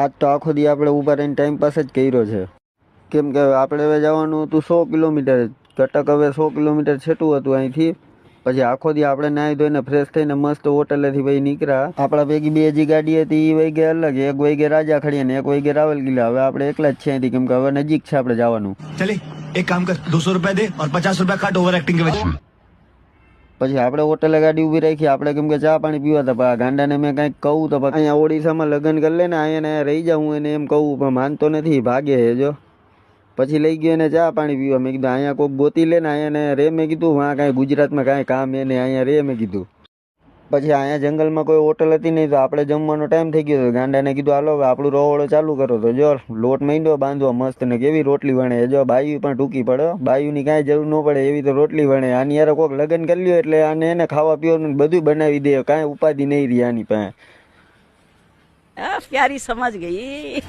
આજ તો આખો દી આપણે ઊભા રહીને ટાઈમ પાસ જ કર્યો છે. કેમ કે આપણે હવે જવાનું હતું 100 કિલોમીટર. કટક હવે 100 કિલોમીટર છેટું હતું અહીંથી. પછી આખો દી આપણે નાહી ધોઈને ફ્રેશ થઈને મસ્ત હોટલેથી ભાઈ નીકળ્યા. આપણા ભેગી બે જે ગાડી હતી એ વહી ગઈ અલગ, એક વહી ગઈ રાજા ખડી અને એક વહી ગઈ રાવલ કિલ્લા. હવે આપણે એકલા જ છે અહીંથી, કેમ કે હવે નજીક છે આપણે જવાનું. चले एक काम कर 200 रुपया दे और 50 रुपया काट ओवर एक्टिंग के वजह. પછી આપણે હોટલે ગાડી ઊભી રાખી. આપણે કેમ કે ચા પાણી પીવા હતા, પણ આ ગાંડાને મેં કાંઈક કહું તો અહીંયા ઓડિશામાં લગ્ન કરી લે ને, અહીંયા રહી જાઉં હું એને એમ કહું, પણ માનતો નથી, ભાગે છે જો. પછી લઈ ગયો એને ચા પાણી પીવા. મેં કીધું અહીંયા કોઈક ગોતી લે ને, અહીંયા રે. મેં કીધું હા કાંઈ ગુજરાતમાં કાંઈ કામ એને અહીંયા રે મેં કીધું. પછી અહીંયા જંગલમાં કોઈ હોટલ હતી નહીં, તો આપણે જમવાનો ટાઈમ થઈ ગયો. ગાંડાને કીધું હાલો આપણું રોવડો ચાલુ કરો. તો જો લોટ માંડ્યો બાંધવા મસ્ત, ને કેવી રોટલી વણે. જો બાયું પણ ટૂંકી પડે, બાયુની કાંઈ જરૂર ન પડે એવી તો રોટલી વણે. આની યાર કોઈક લગ્ન કરી લ્યો એટલે આને એને ખાવા પીવાનું બધું બનાવી દે, કાંઈ ઉપાધિ નહીં રહી આની પાસે. प्यारी समझ गई.